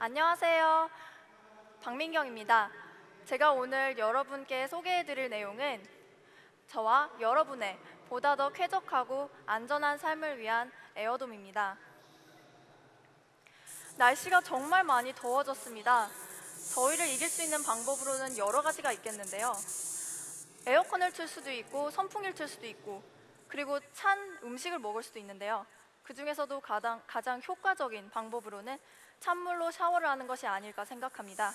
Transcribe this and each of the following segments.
안녕하세요. 박민경입니다. 제가 오늘 여러분께 소개해드릴 내용은 저와 여러분의 보다 더 쾌적하고 안전한 삶을 위한 에어돔입니다. 날씨가 정말 많이 더워졌습니다. 더위를 이길 수 있는 방법으로는 여러 가지가 있겠는데요. 에어컨을 틀 수도 있고 선풍기를 틀 수도 있고 그리고 찬 음식을 먹을 수도 있는데요. 그 중에서도 가장 효과적인 방법으로는 찬물로 샤워를 하는 것이 아닐까 생각합니다.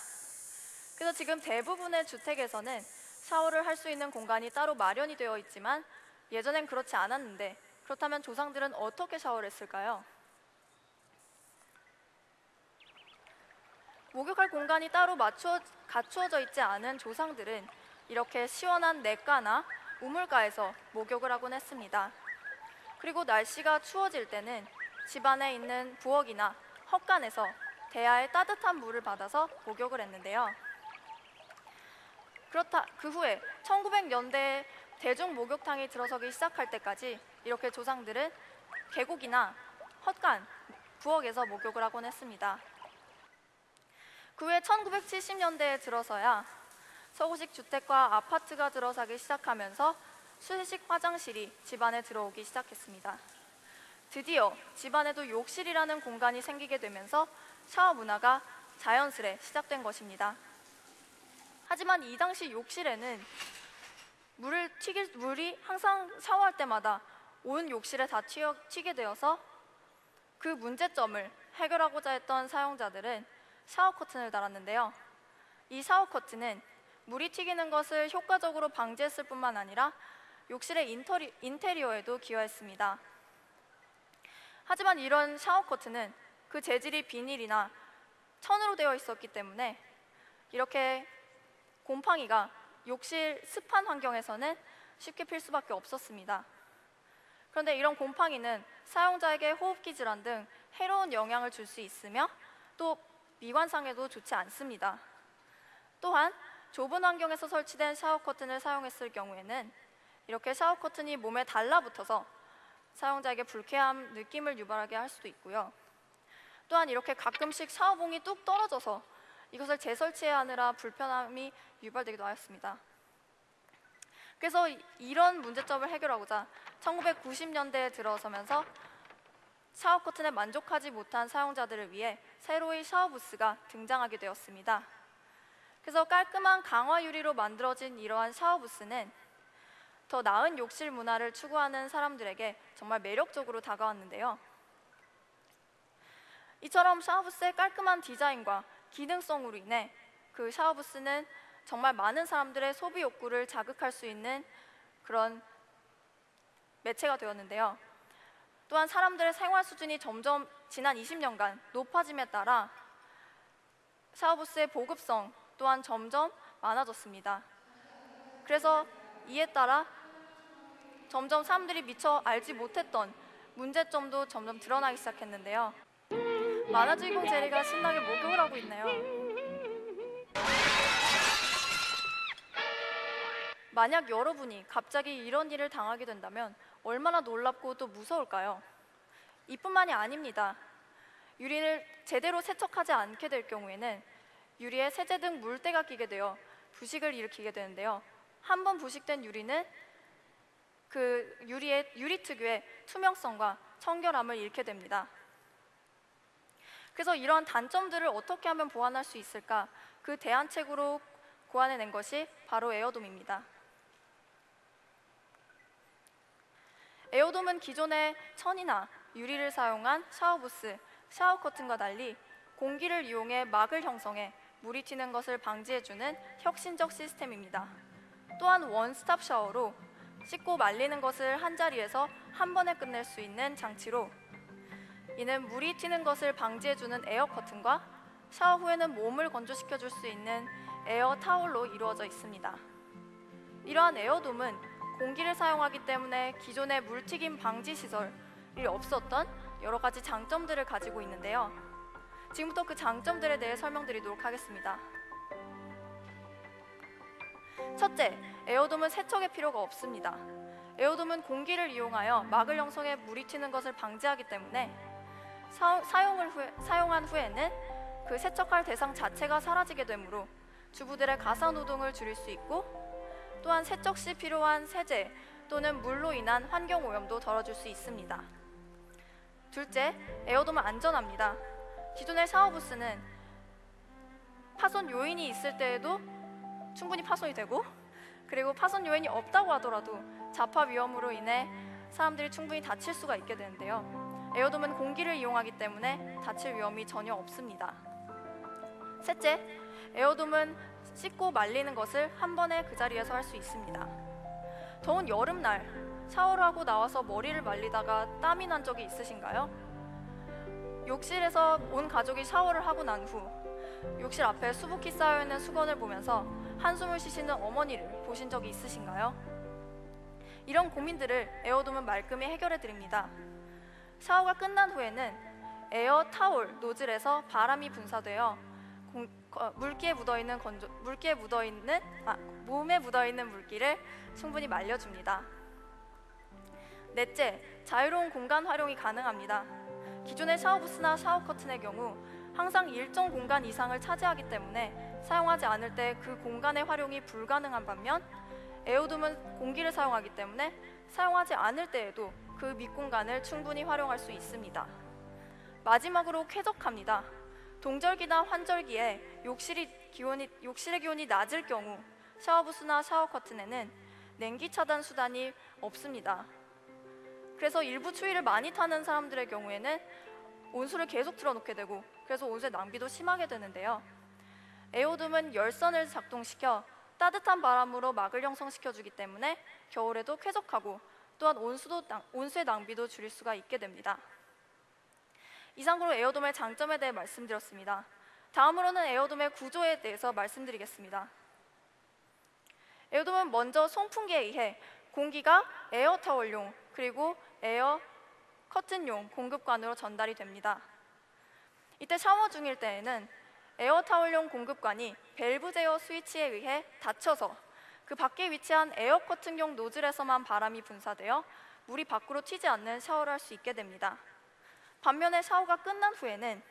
그래서 지금 대부분의 주택에서는 샤워를 할 수 있는 공간이 따로 마련이 되어 있지만 예전엔 그렇지 않았는데, 그렇다면 조상들은 어떻게 샤워를 했을까요? 목욕할 공간이 따로 갖추어져 있지 않은 조상들은 이렇게 시원한 냇가나 우물가에서 목욕을 하곤 했습니다. 그리고 날씨가 추워질 때는 집안에 있는 부엌이나 헛간에서 대야의 따뜻한 물을 받아서 목욕을 했는데요. 그 후에 1900년대에 대중 목욕탕이 들어서기 시작할 때까지 이렇게 조상들은 계곡이나 헛간, 부엌에서 목욕을 하곤 했습니다. 그 후에 1970년대에 들어서야 서구식 주택과 아파트가 들어서기 시작하면서 수세식 화장실이 집안에 들어오기 시작했습니다. 드디어 집안에도 욕실이라는 공간이 생기게 되면서 샤워 문화가 자연스레 시작된 것입니다. 하지만 이 당시 욕실에는 물이 항상 샤워할 때마다 온 욕실에 다 튀게 되어서 그 문제점을 해결하고자 했던 사용자들은 샤워 커튼을 달았는데요. 이 샤워 커튼은 물이 튀기는 것을 효과적으로 방지했을 뿐만 아니라 욕실의 인테리어에도 기여했습니다. 하지만 이런 샤워 커튼은 그 재질이 비닐이나 천으로 되어 있었기 때문에 이렇게 곰팡이가 욕실 습한 환경에서는 쉽게 필 수밖에 없었습니다. 그런데 이런 곰팡이는 사용자에게 호흡기 질환 등 해로운 영향을 줄 수 있으며 또 미관상에도 좋지 않습니다. 또한 좁은 환경에서 설치된 샤워 커튼을 사용했을 경우에는 이렇게 샤워 커튼이 몸에 달라붙어서 사용자에게 불쾌한 느낌을 유발하게 할 수도 있고요. 또한 이렇게 가끔씩 샤워봉이 뚝 떨어져서 이것을 재설치해야 하느라 불편함이 유발되기도 하였습니다. 그래서 이런 문제점을 해결하고자 1990년대에 들어서면서 샤워 커튼에 만족하지 못한 사용자들을 위해 새로이 샤워 부스가 등장하게 되었습니다. 그래서 깔끔한 강화 유리로 만들어진 이러한 샤워 부스는 더 나은 욕실 문화를 추구하는 사람들에게 정말 매력적으로 다가왔는데요. 이처럼 샤워부스의 깔끔한 디자인과 기능성으로 인해 그 샤워부스는 정말 많은 사람들의 소비 욕구를 자극할 수 있는 그런 매체가 되었는데요. 또한 사람들의 생활 수준이 점점 지난 20년간 높아짐에 따라 샤워부스의 보급성 또한 점점 많아졌습니다. 그래서 이에 따라 점점 사람들이 미처 알지 못했던 문제점도 점점 드러나기 시작했는데요. 만화 주인공 제리가 신나게 목욕을 하고 있네요. 만약 여러분이 갑자기 이런 일을 당하게 된다면 얼마나 놀랍고 또 무서울까요? 이뿐만이 아닙니다. 유리를 제대로 세척하지 않게 될 경우에는 유리에 세제 등 물때가 끼게 되어 부식을 일으키게 되는데요. 한 번 부식된 유리는 그 유리 특유의 투명성과 청결함을 잃게 됩니다. 그래서 이러한 단점들을 어떻게 하면 보완할 수 있을까? 그 대안책으로 고안해낸 것이 바로 에어돔입니다. 에어돔은 기존의 천이나 유리를 사용한 샤워부스, 샤워 커튼과 달리 공기를 이용해 막을 형성해 물이 튀는 것을 방지해주는 혁신적 시스템입니다. 또한 원스톱 샤워로 씻고 말리는 것을 한자리에서 한 번에 끝낼 수 있는 장치로 이는 물이 튀는 것을 방지해주는 에어 커튼과 샤워 후에는 몸을 건조시켜줄 수 있는 에어 타올로 이루어져 있습니다. 이러한 에어돔은 공기를 사용하기 때문에 기존의 물튀김 방지 시설이 없었던 여러 가지 장점들을 가지고 있는데요. 지금부터 그 장점들에 대해 설명드리도록 하겠습니다. 첫째, 에어돔은 세척의 필요가 없습니다. 에어돔은 공기를 이용하여 막을 형성해 물이 튀는 것을 방지하기 때문에 사용한 후에는 그 세척할 대상 자체가 사라지게 되므로 주부들의 가사 노동을 줄일 수 있고, 또한 세척 시 필요한 세제 또는 물로 인한 환경 오염도 덜어줄 수 있습니다. 둘째, 에어돔은 안전합니다. 기존의 샤워부스는 파손 요인이 있을 때에도 충분히 파손이 되고, 그리고 파손 요인이 없다고 하더라도 자파 위험으로 인해 사람들이 충분히 다칠 수가 있게 되는데요. 에어돔은 공기를 이용하기 때문에 다칠 위험이 전혀 없습니다. 셋째, 에어돔은 씻고 말리는 것을 한 번에 그 자리에서 할 수 있습니다. 더운 여름날 샤워를 하고 나와서 머리를 말리다가 땀이 난 적이 있으신가요? 욕실에서 온 가족이 샤워를 하고 난 후 욕실 앞에 수북히 쌓여있는 수건을 보면서 한숨을 쉬시는 어머니를 보신 적이 있으신가요? 이런 고민들을 에어돔은 말끔히 해결해 드립니다. 샤워가 끝난 후에는 에어 타올 노즐에서 바람이 분사되어 몸에 묻어있는 물기를 충분히 말려줍니다. 넷째, 자유로운 공간 활용이 가능합니다. 기존의 샤워부스나 샤워 커튼의 경우 항상 일정 공간 이상을 차지하기 때문에 사용하지 않을 때 그 공간의 활용이 불가능한 반면, 에어돔은 공기를 사용하기 때문에 사용하지 않을 때에도 그 밑공간을 충분히 활용할 수 있습니다. 마지막으로 쾌적합니다. 동절기나 환절기에 욕실의 기온이 낮을 경우 샤워부스나 샤워 커튼에는 냉기 차단 수단이 없습니다. 그래서 일부 추위를 많이 타는 사람들의 경우에는 온수를 계속 틀어놓게 되고, 그래서 온수의 낭비도 심하게 되는데요. 에어돔은 열선을 작동시켜 따뜻한 바람으로 막을 형성시켜주기 때문에 겨울에도 쾌적하고, 또한 온수의 낭비도 줄일 수가 있게 됩니다. 이상으로 에어돔의 장점에 대해 말씀드렸습니다. 다음으로는 에어돔의 구조에 대해서 말씀드리겠습니다. 에어돔은 먼저 송풍기에 의해 공기가 에어타월용 그리고 에어 커튼용 공급관으로 전달이 됩니다. 이때 샤워 중일 때에는 에어타월용 공급관이 밸브 제어 스위치에 의해 닫혀서 그 밖에 위치한 에어 커튼용 노즐에서만 바람이 분사되어 물이 밖으로 튀지 않는 샤워를 할 수 있게 됩니다. 반면에 샤워가 끝난 후에는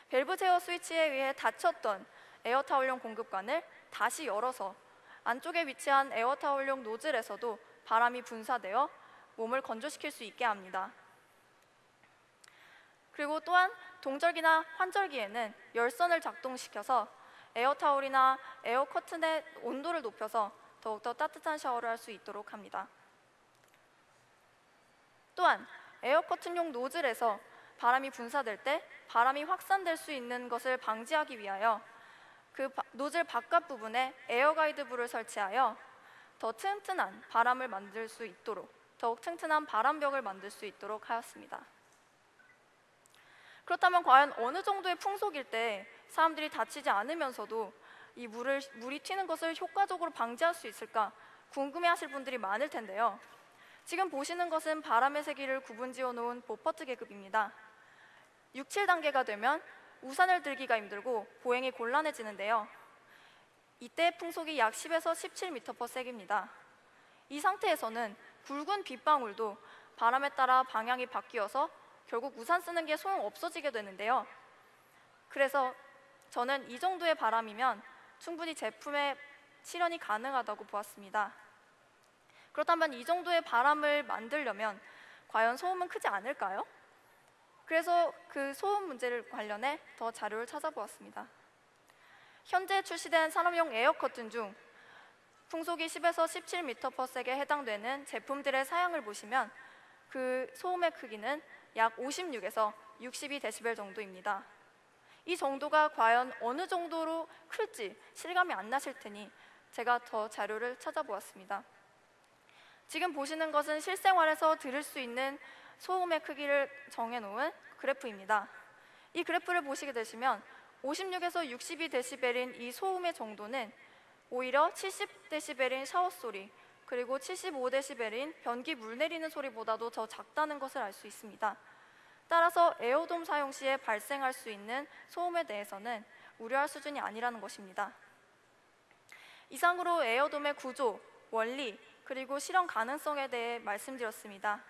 밸브 제어 스위치에 의해 닫혔던 에어타월용 공급관을 다시 열어서 안쪽에 위치한 에어타월용 노즐에서도 바람이 분사되어 몸을 건조시킬 수 있게 합니다. 그리고 또한 동절기나 환절기에는 열선을 작동시켜서 에어타올이나 에어 커튼의 온도를 높여서 더욱더 따뜻한 샤워를 할 수 있도록 합니다. 또한 에어 커튼용 노즐에서 바람이 분사될 때 바람이 확산될 수 있는 것을 방지하기 위하여 그 노즐 바깥 부분에 에어 가이드부를 설치하여 더욱 튼튼한 바람벽을 만들 수 있도록 하였습니다. 그렇다면 과연 어느 정도의 풍속일 때 사람들이 다치지 않으면서도 이 물이 튀는 것을 효과적으로 방지할 수 있을까 궁금해하실 분들이 많을 텐데요. 지금 보시는 것은 바람의 세기를 구분지어 놓은 보퍼트 계급입니다. 6, 7단계가 되면 우산을 들기가 힘들고 보행이 곤란해지는데요. 이때 풍속이 약 10에서 17m/s입니다. 이 상태에서는 굵은 빗방울도 바람에 따라 방향이 바뀌어서 결국 우산 쓰는 게 소용없어지게 되는데요. 그래서 저는 이 정도의 바람이면 충분히 제품의 실현이 가능하다고 보았습니다. 그렇다면 이 정도의 바람을 만들려면 과연 소음은 크지 않을까요? 그래서 그 소음 문제를 관련해 더 자료를 찾아보았습니다. 현재 출시된 산업용 에어 커튼 중 풍속이 10에서 17m/s에 해당되는 제품들의 사양을 보시면 그 소음의 크기는 약 56에서 62dB 정도입니다. 이 정도가 과연 어느 정도로 클지 실감이 안 나실 테니 제가 더 자료를 찾아보았습니다. 지금 보시는 것은 실생활에서 들을 수 있는 소음의 크기를 정해놓은 그래프입니다. 이 그래프를 보시게 되시면 56에서 62dB인 이 소음의 정도는 오히려 70dB인 샤워 소리, 그리고 75dB인 변기 물 내리는 소리보다도 더 작다는 것을 알 수 있습니다. 따라서 에어돔 사용 시에 발생할 수 있는 소음에 대해서는 우려할 수준이 아니라는 것입니다. 이상으로 에어돔의 구조, 원리, 그리고 실현 가능성에 대해 말씀드렸습니다.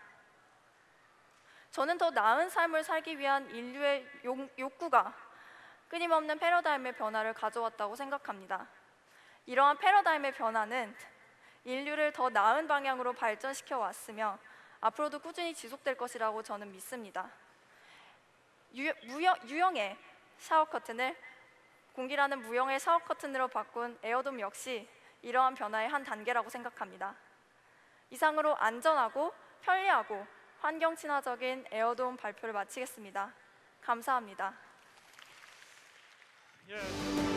저는 더 나은 삶을 살기 위한 인류의 욕구가 끊임없는 패러다임의 변화를 가져왔다고 생각합니다. 이러한 패러다임의 변화는 인류를 더 나은 방향으로 발전시켜 왔으며 앞으로도 꾸준히 지속될 것이라고 저는 믿습니다. 유형의 샤워 커튼을 공기라는 무형의 샤워 커튼으로 바꾼 에어돔 역시 이러한 변화의 한 단계라고 생각합니다. 이상으로 안전하고 편리하고 환경 친화적인 에어돔 발표를 마치겠습니다. 감사합니다. 예.